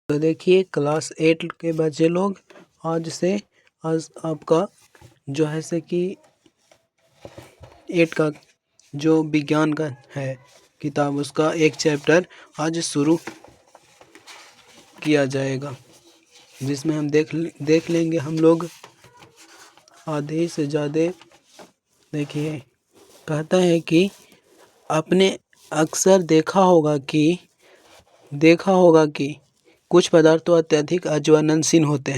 तो देखिए क्लास 8 के बच्चे लोग आज आपका जो है से कि 8 का जो विज्ञान का है किताब उसका एक चैप्टर आज शुरू किया जाएगा, जिसमें हम देख लेंगे हम लोग आधे से ज़्यादा। देखिए कहता है कि आपने अक्सर देखा होगा कि कुछ पदार्थ तो अत्यधिक अज्वलनशील होते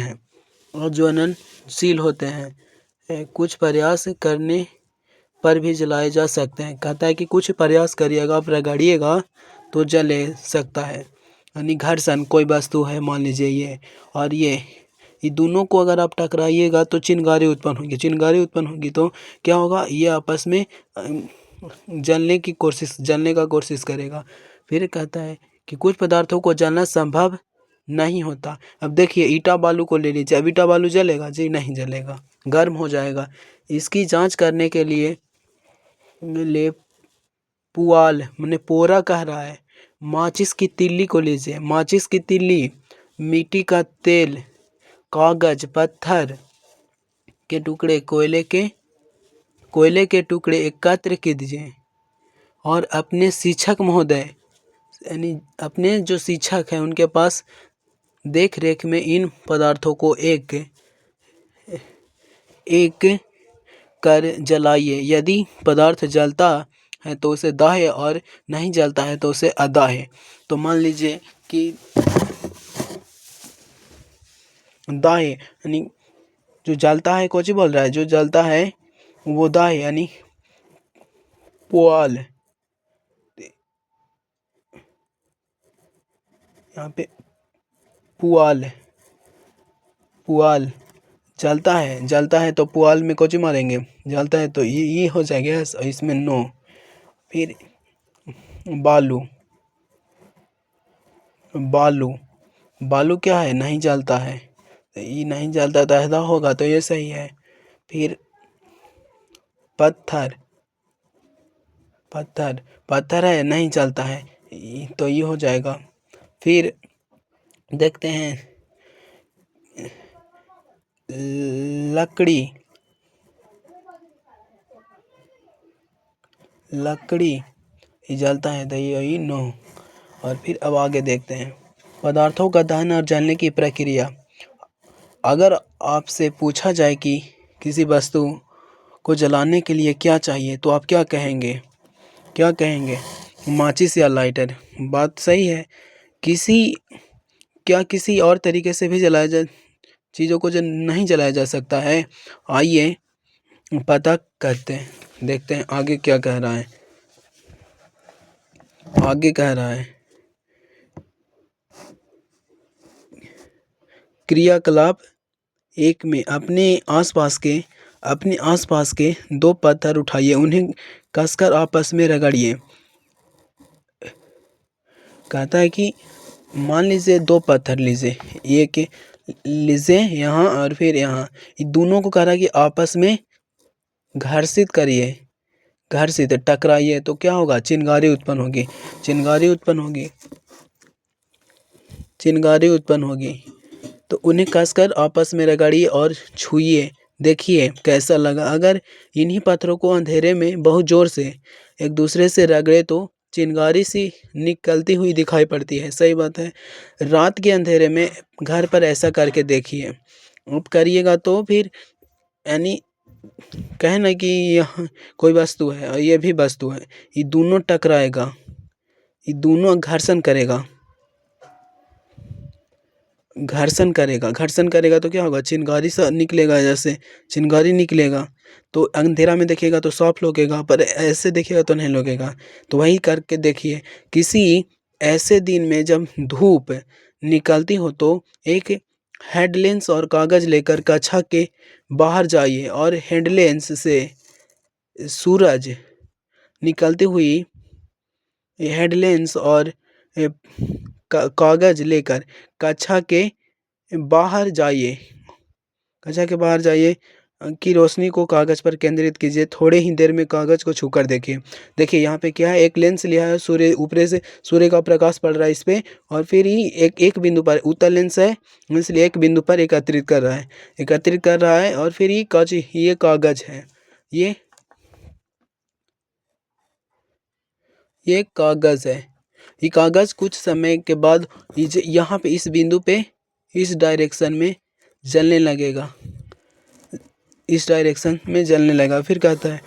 हैं, कुछ प्रयास करने पर भी जलाए जा सकते हैं। कहता है कि कुछ प्रयास करिएगा, आप रगड़िएगा तो जल सकता है। यानी घर्षण, कोई वस्तु है मान लीजिए ये और ये दोनों को अगर आप टकराइएगा तो चिंगारी उत्पन्न होगी। तो क्या होगा, ये आपस में जलने का कोशिश करेगा। फिर कहता है कि कुछ पदार्थों को जलना संभव नहीं होता। अब देखिए ईटा बालू को ले लीजिए, अब ईटा बालू जलेगा जी? नहीं जलेगा, गर्म हो जाएगा। इसकी जांच करने के लिए पुआल मैंने पोरा कह रहा है, माचिस की तिल्ली को लीजिए, माचिस की तिल्ली, मिट्टी का तेल, कागज, पत्थर के टुकड़े, कोयले के टुकड़े एकत्र कीजिए और अपने शिक्षक महोदय यानी अपने जो शिक्षक हैं उनके पास देख रेख में इन पदार्थों को एक कर जलाइए। यदि पदार्थ जलता है तो उसे दाहे और नहीं जलता है तो उसे अदाहे। तो मान लीजिए कि दाहे यानी जो जलता है, कोची बोल रहा है, जो जलता है वो दाहे यानी पुआल, यहाँ पे पुआल जलता है तो पुआल में कोची मारेंगे, जलता है तो ये हो जाएगा इसमें नो। फिर बालू क्या है, नहीं जलता है, ये नहीं जलता तो ऐसा होगा तो ये सही है। फिर पत्थर है, नहीं जलता है, तो ये हो जाएगा। फिर देखते हैं लकड़ी ये जलता है तो ये नो। और फिर अब आगे देखते हैं पदार्थों का दहन और जलने की प्रक्रिया। अगर आपसे पूछा जाए कि किसी वस्तु को जलाने के लिए क्या चाहिए तो आप क्या कहेंगे? माचिस या लाइटर। बात सही है। किसी और तरीके से भी चीज़ों को जो नहीं जलाया जा सकता है? आइए पता करते हैं, देखते हैं आगे क्या कह रहा है। क्रियाकलाप 1 में अपने आसपास के 2 पत्थर उठाइए, उन्हें कसकर आपस में रगड़िए। कहता है कि मान लीजिए 2 पत्थर लीजिए, एक लीजिए यहाँ और फिर यहाँ, ये दोनों को कह रहा है कि आपस में घर्षित टकराइए तो क्या होगा, चिंगारी उत्पन्न होगी। तो उन्हें कसकर आपस में रगड़िए और छुइए, देखिए कैसा लगा। अगर इन्हीं पत्थरों को अंधेरे में बहुत जोर से एक दूसरे से रगड़े तो चिंगारी सी निकलती हुई दिखाई पड़ती है। सही बात है। रात के अंधेरे में घर पर ऐसा करके देखिए, अब करिएगा तो फिर यानी कहना कि यहाँ कोई वस्तु है और ये भी वस्तु है, ये दोनों टकराएगा, ये दोनों घर्षण करेगा तो क्या होगा, चिंगारी सा निकलेगा। जैसे चिंगारी निकलेगा तो अंधेरा में देखिएगा तो साफ लगेगा, पर ऐसे देखिएगा तो नहीं लगेगा। तो वही करके देखिए, किसी ऐसे दिन में जब धूप निकलती हो तो एक हेडलेंस और कागज लेकर कक्षा के बाहर जाइए और हेडलेंस से सूरज निकलती हुई हेडलेंस और कागज लेकर कक्षा के बाहर जाइए की रोशनी को कागज पर केंद्रित कीजिए, थोड़े ही देर में कागज को छूकर देखिए। देखिए यहाँ पे क्या है, एक लेंस लिया है, सूर्य ऊपर से सूर्य का प्रकाश पड़ रहा है इस पे, और फिर ही एक एक बिंदु पर उत्तल लेंस है, इसलिए एक बिंदु पर एकत्रित कर रहा है और फिर ये कागज है, ये कागज है। ये कागज कुछ समय के बाद यहाँ पे इस बिंदु पे इस डायरेक्शन में जलने लगेगा, फिर कहता है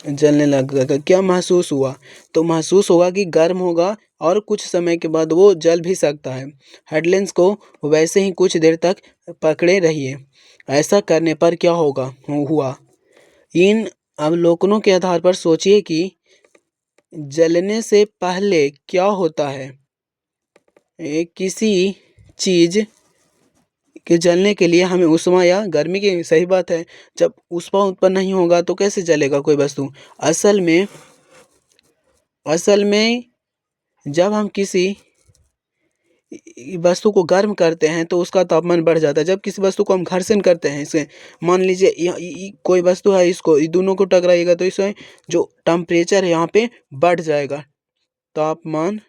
जलने लगेगा। क्या महसूस हुआ? तो महसूस होगा कि गर्म होगा और कुछ समय के बाद वो जल भी सकता है। हेडलेंस को वैसे ही कुछ देर तक पकड़े रहिए। ऐसा करने पर क्या हुआ? इन अवलोकनों के आधार पर सोचिए कि जलने से पहले क्या होता है। किसी चीज के जलने के लिए हमें ऊष्मा या गर्मी की, सही बात है, जब ऊष्मा उत्पन्न नहीं होगा तो कैसे जलेगा कोई वस्तु। असल में जब हम किसी वस्तु को गर्म करते हैं तो उसका तापमान बढ़ जाता है। जब किसी वस्तु को हम घर्षण करते हैं, इसे मान लीजिए कोई वस्तु है, इसको दोनों को टकराइएगा तो इसमें जो टेम्परेचर है यहाँ पे बढ़ जाएगा, तापमान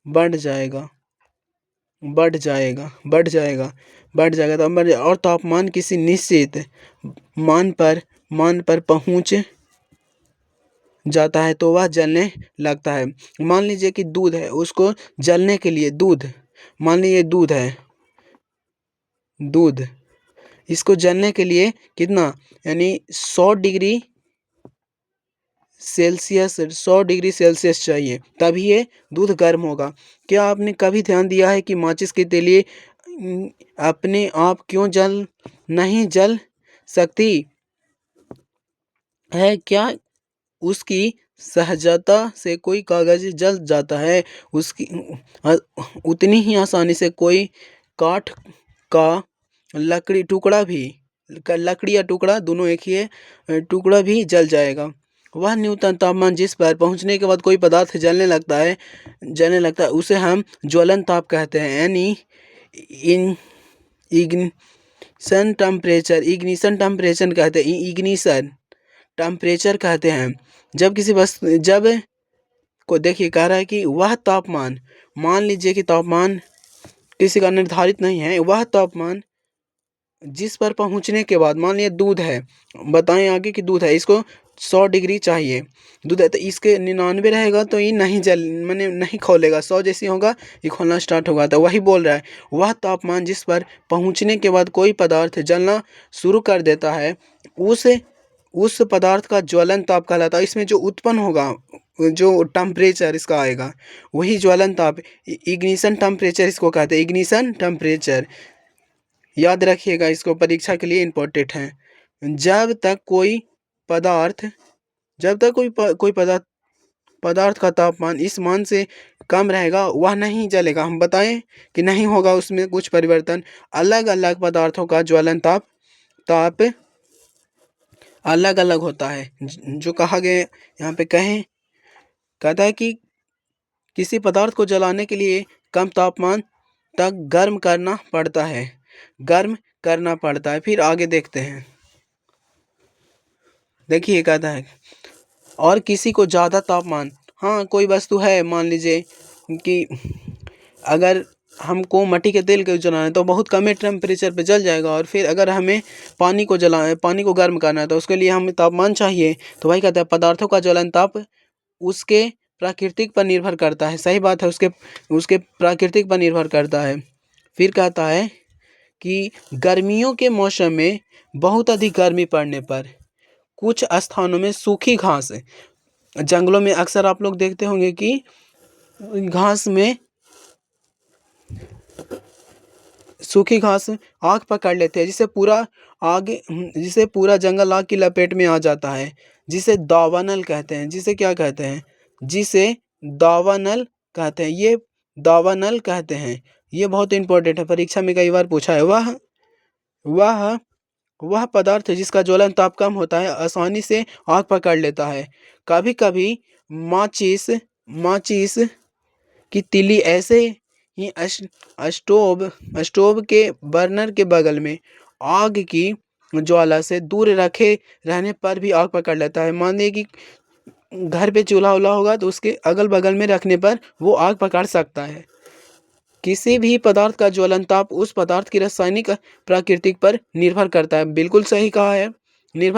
बढ़ जाएगा और तापमान किसी निश्चित मान पर पहुंच जाता है तो वह जलने लगता है। मान लीजिए कि दूध है, उसको जलने के लिए मान लीजिए दूध इसको जलने के लिए कितना, यानी 100 डिग्री सेल्सियस चाहिए, तभी ये दूध गर्म होगा। क्या आपने कभी ध्यान दिया है कि माचिस की तीली अपने आप क्यों नहीं जल सकती है? क्या उसकी सहजता से कोई कागज जल जाता है, उसकी उतनी ही आसानी से कोई काठ का लकड़ी या टुकड़ा, दोनों एक ही है, टुकड़ा भी जल जाएगा। वह न्यूनतम तापमान जिस पर पहुंचने के बाद कोई पदार्थ जलने लगता है उसे हम ज्वलन ताप कहते हैं, यानी इग्निशन टेम्परेचर कहते हैं। जब को देखिए, कह रहा है कि वह तापमान, मान लीजिए कि तापमान किसी का निर्धारित नहीं है, वह तापमान जिस पर पहुंचने के बाद, मान लीजिए दूध है, बताएं आगे कि दूध है, इसको 100 डिग्री चाहिए, दूध है तो इसके 99 रहेगा तो ये नहीं खोलेगा, 100 जैसे होगा ये खोलना स्टार्ट होगा। तो वही बोल रहा है, वह तापमान जिस पर पहुंचने के बाद कोई पदार्थ जलना शुरू कर देता है उस पदार्थ का ज्वलन ताप कहलाता है। इसमें जो उत्पन्न होगा, जो टेम्परेचर इसका आएगा, वही ज्वलन ताप, इग्निशन टेम्परेचर इसको कहते हैं, इग्निशन टेम्परेचर। याद रखिएगा, इसको परीक्षा के लिए इम्पोर्टेंट है। जब तक कोई पदार्थ का तापमान इस मान से कम रहेगा वह नहीं जलेगा। हम बताएं कि नहीं होगा उसमें कुछ परिवर्तन। अलग अलग पदार्थों का ज्वलन ताप अलग अलग होता है। जो कहा गया यहाँ पे कहता है कि किसी पदार्थ को जलाने के लिए कम तापमान तक गर्म करना पड़ता है। फिर आगे देखते हैं, देखिए कहता है और किसी को ज़्यादा तापमान, हाँ कोई वस्तु है, मान लीजिए कि अगर हमको मिट्टी के तेल को जलाना है तो बहुत कम टेम्परेचर पे जल जाएगा, और फिर अगर हमें पानी को गर्म करना है तो उसके लिए हमें तापमान चाहिए। तो वही कहता है पदार्थों का ज्वलन ताप उसके प्राकृतिक पर निर्भर करता है। सही बात है, उसके प्राकृतिक पर निर्भर करता है। फिर कहता है कि गर्मियों के मौसम में बहुत अधिक गर्मी पड़ने पर कुछ स्थानों में सूखी घास, जंगलों में अक्सर आप लोग देखते होंगे कि सूखी घास आग पकड़ लेते हैं, जिसे पूरा जंगल आग की लपेट में आ जाता है, जिसे दावानल कहते हैं। ये दावानल कहते हैं। ये बहुत इंपॉर्टेंट है, परीक्षा में कई बार पूछा है। वह पदार्थ जिसका ज्वलन ताप कम होता है आसानी से आग पकड़ लेता है। कभी कभी माचिस की तीली ऐसे ही स्टोव स्टोव के बर्नर के बगल में आग की ज्वाला से दूर रखे रहने पर भी आग पकड़ लेता है। मानिए कि घर पे चूल्हा वूल्हा होगा तो उसके अगल बगल में रखने पर वो आग पकड़ सकता है। किसी भी पदार्थ का ज्वलन ताप उस पदार्थ की रासायनिक प्रकृति पर निर्भर करता है। बिल्कुल सही कहा है। निर्भर